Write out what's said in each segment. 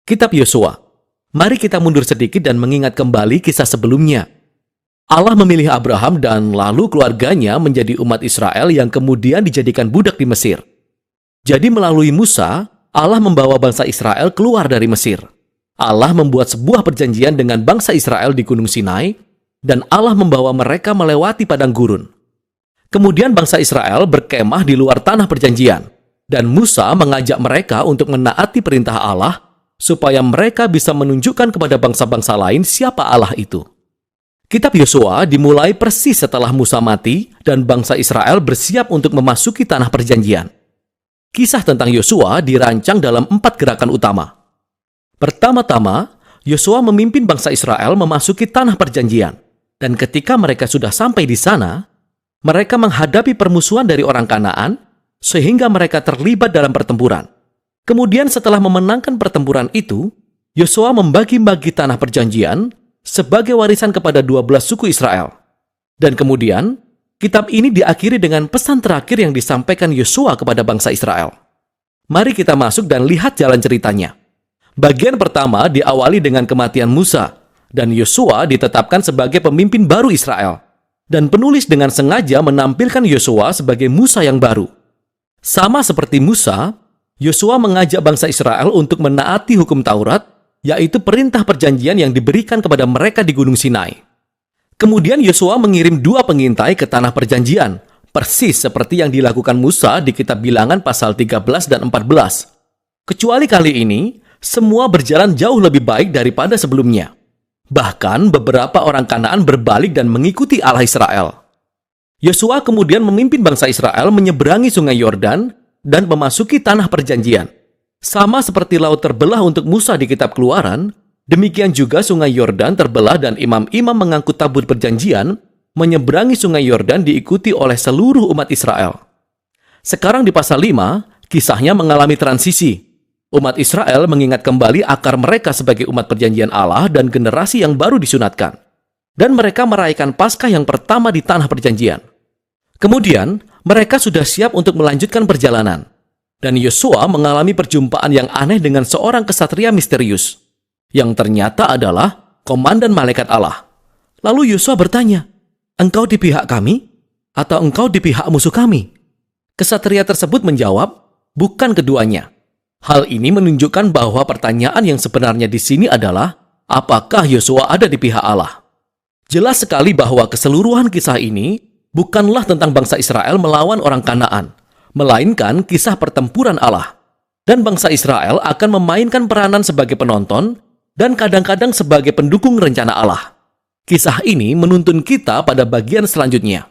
Kitab Yosua. Mari kita mundur sedikit dan mengingat kembali kisah sebelumnya. Allah memilih Abraham dan lalu keluarganya menjadi umat Israel yang kemudian dijadikan budak di Mesir. Jadi melalui Musa, Allah membawa bangsa Israel keluar dari Mesir. Allah membuat sebuah perjanjian dengan bangsa Israel di Gunung Sinai, dan Allah membawa mereka melewati padang gurun. Kemudian bangsa Israel berkemah di luar tanah perjanjian, dan Musa mengajak mereka untuk menaati perintah Allah, supaya mereka bisa menunjukkan kepada bangsa-bangsa lain siapa Allah itu. Kitab Yosua dimulai persis setelah Musa mati dan bangsa Israel bersiap untuk memasuki tanah perjanjian. Kisah tentang Yosua dirancang dalam 4 gerakan utama. Pertama-tama, Yosua memimpin bangsa Israel memasuki tanah perjanjian, dan ketika mereka sudah sampai di sana, mereka menghadapi permusuhan dari orang Kanaan, sehingga mereka terlibat dalam pertempuran. Kemudian setelah memenangkan pertempuran itu, Yosua membagi-bagi tanah perjanjian sebagai warisan kepada 12 suku Israel. Dan kemudian, kitab ini diakhiri dengan pesan terakhir yang disampaikan Yosua kepada bangsa Israel. Mari kita masuk dan lihat jalan ceritanya. Bagian pertama diawali dengan kematian Musa, dan Yosua ditetapkan sebagai pemimpin baru Israel. Dan penulis dengan sengaja menampilkan Yosua sebagai Musa yang baru. Sama seperti Musa, Yosua mengajak bangsa Israel untuk menaati hukum Taurat, yaitu perintah perjanjian yang diberikan kepada mereka di Gunung Sinai. Kemudian Yosua mengirim 2 pengintai ke tanah perjanjian, persis seperti yang dilakukan Musa di kitab Bilangan pasal 13 dan 14. Kecuali kali ini, semua berjalan jauh lebih baik daripada sebelumnya. Bahkan beberapa orang Kanaan berbalik dan mengikuti Allah Israel. Yosua kemudian memimpin bangsa Israel menyeberangi sungai Yordan dan memasuki tanah perjanjian. Sama seperti laut terbelah untuk Musa di kitab Keluaran, demikian juga sungai Yordan terbelah dan imam-imam mengangkut tabut perjanjian menyeberangi sungai Yordan diikuti oleh seluruh umat Israel. Sekarang di pasal 5, kisahnya mengalami transisi. Umat Israel mengingat kembali akar mereka sebagai umat perjanjian Allah dan generasi yang baru disunatkan. Dan mereka merayakan Paskah yang pertama di tanah perjanjian. Kemudian, mereka sudah siap untuk melanjutkan perjalanan. Dan Yosua mengalami perjumpaan yang aneh dengan seorang kesatria misterius, yang ternyata adalah komandan malaikat Allah. Lalu Yosua bertanya, "Engkau di pihak kami? Atau engkau di pihak musuh kami?" Kesatria tersebut menjawab, "Bukan keduanya." Hal ini menunjukkan bahwa pertanyaan yang sebenarnya di sini adalah, apakah Yosua ada di pihak Allah? Jelas sekali bahwa keseluruhan kisah ini bukanlah tentang bangsa Israel melawan orang Kanaan, melainkan kisah pertempuran Allah. Dan bangsa Israel akan memainkan peranan sebagai penonton dan kadang-kadang sebagai pendukung rencana Allah. Kisah ini menuntun kita pada bagian selanjutnya.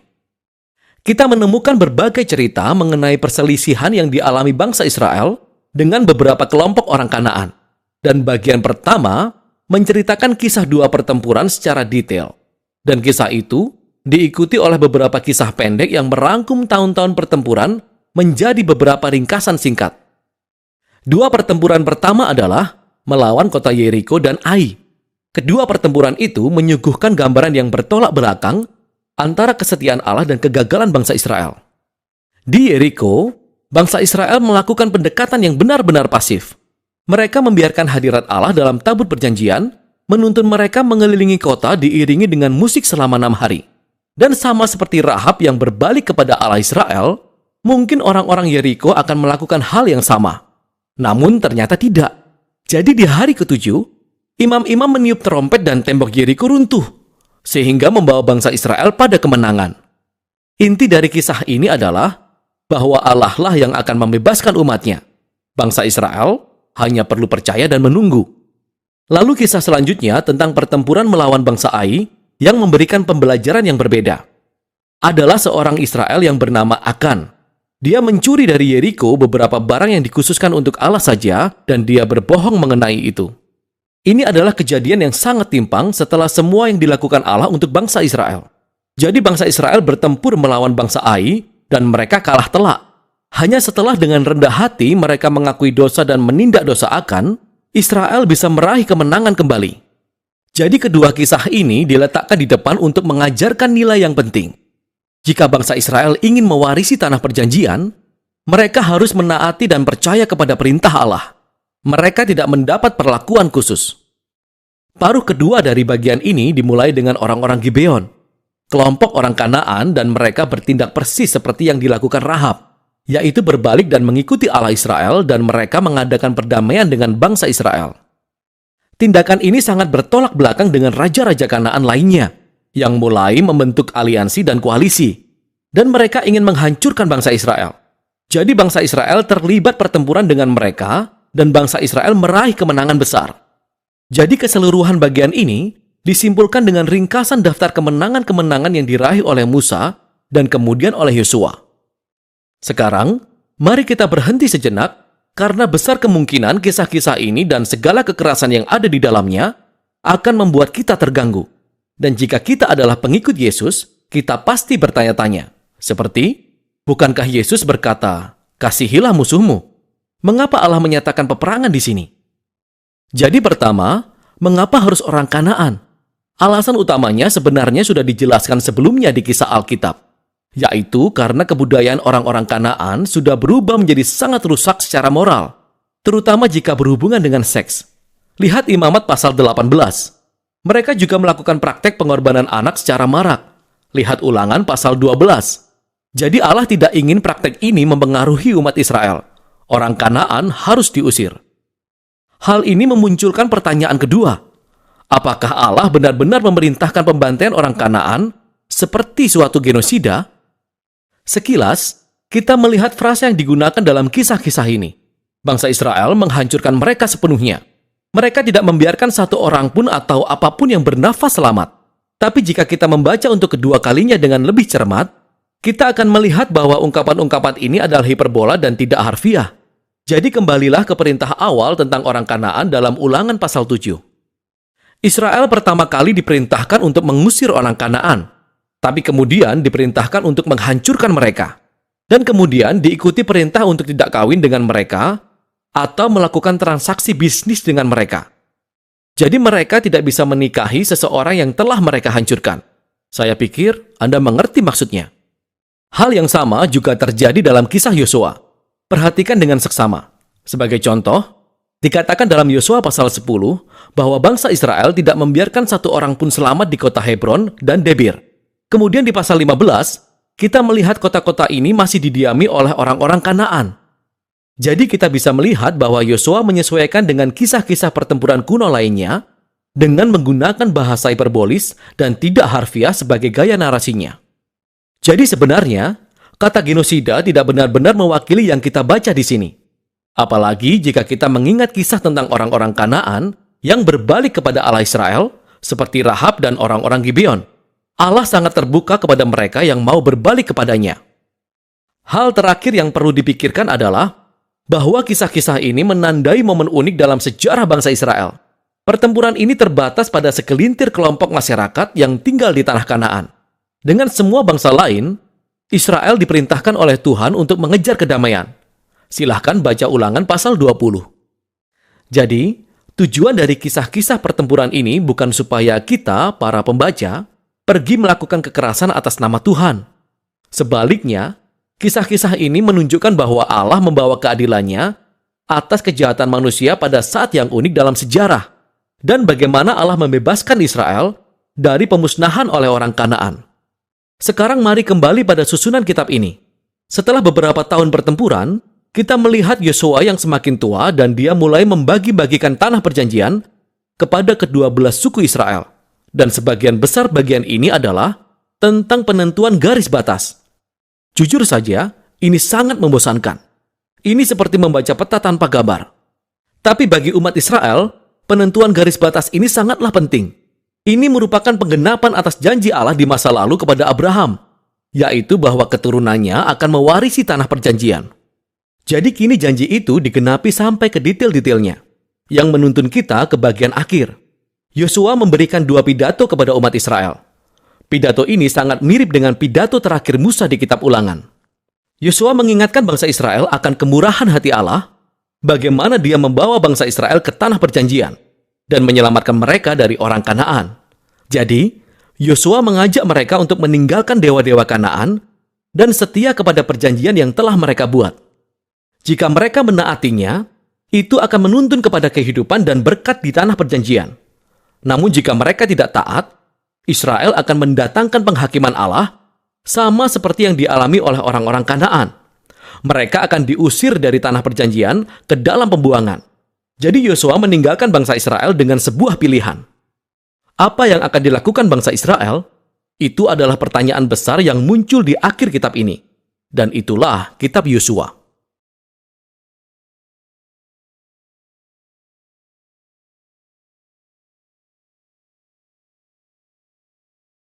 Kita menemukan berbagai cerita mengenai perselisihan yang dialami bangsa Israel dengan beberapa kelompok orang Kanaan. Dan bagian pertama menceritakan kisah 2 pertempuran secara detail. Dan kisah itu diikuti oleh beberapa kisah pendek yang merangkum tahun-tahun pertempuran menjadi beberapa ringkasan singkat. 2 pertempuran pertama adalah melawan kota Yeriko dan Ai. Kedua pertempuran itu menyuguhkan gambaran yang bertolak belakang antara kesetiaan Allah dan kegagalan bangsa Israel. Di Yeriko, bangsa Israel melakukan pendekatan yang benar-benar pasif. Mereka membiarkan hadirat Allah dalam tabut perjanjian, menuntun mereka mengelilingi kota diiringi dengan musik selama 6 hari. Dan sama seperti Rahab yang berbalik kepada Allah Israel, mungkin orang-orang Yeriko akan melakukan hal yang sama. Namun ternyata tidak. Jadi di hari ke-7, imam-imam meniup trompet dan tembok Yeriko runtuh, sehingga membawa bangsa Israel pada kemenangan. Inti dari kisah ini adalah bahwa Allah lah yang akan membebaskan umatnya. Bangsa Israel hanya perlu percaya dan menunggu. Lalu kisah selanjutnya tentang pertempuran melawan bangsa Ai yang memberikan pembelajaran yang berbeda. Adalah seorang Israel yang bernama Akan. Dia mencuri dari Yeriko beberapa barang yang dikhususkan untuk Allah saja dan dia berbohong mengenai itu. Ini adalah kejadian yang sangat timpang setelah semua yang dilakukan Allah untuk bangsa Israel. Jadi bangsa Israel bertempur melawan bangsa Ai dan mereka kalah telak. Hanya setelah dengan rendah hati mereka mengakui dosa dan menindak dosa Akan, Israel bisa meraih kemenangan kembali. Jadi kedua kisah ini diletakkan di depan untuk mengajarkan nilai yang penting. Jika bangsa Israel ingin mewarisi tanah perjanjian, mereka harus menaati dan percaya kepada perintah Allah. Mereka tidak mendapat perlakuan khusus. Paruh kedua dari bagian ini dimulai dengan orang-orang Gibeon, kelompok orang Kanaan, dan mereka bertindak persis seperti yang dilakukan Rahab, yaitu berbalik dan mengikuti Allah Israel, dan mereka mengadakan perdamaian dengan bangsa Israel. Tindakan ini sangat bertolak belakang dengan raja-raja Kanaan lainnya, yang mulai membentuk aliansi dan koalisi, dan mereka ingin menghancurkan bangsa Israel. Jadi bangsa Israel terlibat pertempuran dengan mereka, dan bangsa Israel meraih kemenangan besar. Jadi keseluruhan bagian ini disimpulkan dengan ringkasan daftar kemenangan-kemenangan yang diraih oleh Musa dan kemudian oleh Yosua. Sekarang, mari kita berhenti sejenak, karena besar kemungkinan kisah-kisah ini dan segala kekerasan yang ada di dalamnya akan membuat kita terganggu. Dan jika kita adalah pengikut Yesus, kita pasti bertanya-tanya. Seperti, bukankah Yesus berkata, "Kasihilah musuhmu"? Mengapa Allah menyatakan peperangan di sini? Jadi pertama, mengapa harus orang Kanaan? Alasan utamanya sebenarnya sudah dijelaskan sebelumnya di kisah Alkitab, yaitu karena kebudayaan orang-orang Kanaan sudah berubah menjadi sangat rusak secara moral, terutama jika berhubungan dengan seks. Lihat Imamat pasal 18. Mereka juga melakukan praktek pengorbanan anak secara marak. Lihat Ulangan pasal 12. Jadi Allah tidak ingin praktek ini mempengaruhi umat Israel. Orang Kanaan harus diusir. Hal ini memunculkan pertanyaan kedua. Apakah Allah benar-benar memerintahkan pembantaian orang Kanaan seperti suatu genosida? Sekilas, kita melihat frasa yang digunakan dalam kisah-kisah ini. Bangsa Israel menghancurkan mereka sepenuhnya. Mereka tidak membiarkan satu orang pun atau apapun yang bernafas selamat. Tapi jika kita membaca untuk kedua kalinya dengan lebih cermat, kita akan melihat bahwa ungkapan-ungkapan ini adalah hiperbola dan tidak harfiah. Jadi kembalilah ke perintah awal tentang orang Kanaan dalam Ulangan pasal 7. Israel pertama kali diperintahkan untuk mengusir orang Kanaan, tapi kemudian diperintahkan untuk menghancurkan mereka. Dan kemudian diikuti perintah untuk tidak kawin dengan mereka atau melakukan transaksi bisnis dengan mereka. Jadi mereka tidak bisa menikahi seseorang yang telah mereka hancurkan. Saya pikir Anda mengerti maksudnya. Hal yang sama juga terjadi dalam kisah Yosua. Perhatikan dengan seksama. Sebagai contoh, dikatakan dalam Yosua pasal 10 bahwa bangsa Israel tidak membiarkan satu orang pun selamat di kota Hebron dan Debir. Kemudian di pasal 15, kita melihat kota-kota ini masih didiami oleh orang-orang Kanaan. Jadi kita bisa melihat bahwa Yosua menyesuaikan dengan kisah-kisah pertempuran kuno lainnya dengan menggunakan bahasa hiperbolis dan tidak harfiah sebagai gaya narasinya. Jadi sebenarnya, kata genosida tidak benar-benar mewakili yang kita baca di sini. Apalagi jika kita mengingat kisah tentang orang-orang Kanaan yang berbalik kepada Allah Israel, seperti Rahab dan orang-orang Gibeon. Allah sangat terbuka kepada mereka yang mau berbalik kepadanya. Hal terakhir yang perlu dipikirkan adalah bahwa kisah-kisah ini menandai momen unik dalam sejarah bangsa Israel. Pertempuran ini terbatas pada segelintir kelompok masyarakat yang tinggal di tanah Kanaan. Dengan semua bangsa lain, Israel diperintahkan oleh Tuhan untuk mengejar kedamaian. Silahkan baca Ulangan pasal 20. Jadi, tujuan dari kisah-kisah pertempuran ini bukan supaya kita, para pembaca, pergi melakukan kekerasan atas nama Tuhan. Sebaliknya, kisah-kisah ini menunjukkan bahwa Allah membawa keadilannya atas kejahatan manusia pada saat yang unik dalam sejarah, dan bagaimana Allah membebaskan Israel dari pemusnahan oleh orang Kanaan. Sekarang mari kembali pada susunan kitab ini. Setelah beberapa tahun pertempuran, kita melihat Yosua yang semakin tua dan dia mulai membagi-bagikan tanah perjanjian kepada kedua belas suku Israel. Dan sebagian besar bagian ini adalah tentang penentuan garis batas. Jujur saja, ini sangat membosankan. Ini seperti membaca peta tanpa gambar. Tapi bagi umat Israel, penentuan garis batas ini sangatlah penting. Ini merupakan penggenapan atas janji Allah di masa lalu kepada Abraham, yaitu bahwa keturunannya akan mewarisi tanah perjanjian. Jadi kini janji itu digenapi sampai ke detail-detailnya, yang menuntun kita ke bagian akhir. Yosua memberikan dua pidato kepada umat Israel. Pidato ini sangat mirip dengan pidato terakhir Musa di kitab Ulangan. Yosua mengingatkan bangsa Israel akan kemurahan hati Allah, bagaimana dia membawa bangsa Israel ke tanah perjanjian, dan menyelamatkan mereka dari orang Kanaan. Jadi, Yosua mengajak mereka untuk meninggalkan dewa-dewa Kanaan dan setia kepada perjanjian yang telah mereka buat. Jika mereka menaatinya, itu akan menuntun kepada kehidupan dan berkat di tanah perjanjian. Namun jika mereka tidak taat, Israel akan mendatangkan penghakiman Allah sama seperti yang dialami oleh orang-orang Kanaan. Mereka akan diusir dari tanah perjanjian ke dalam pembuangan. Jadi Yosua meninggalkan bangsa Israel dengan sebuah pilihan. Apa yang akan dilakukan bangsa Israel? Itu adalah pertanyaan besar yang muncul di akhir kitab ini. Dan itulah kitab Yosua.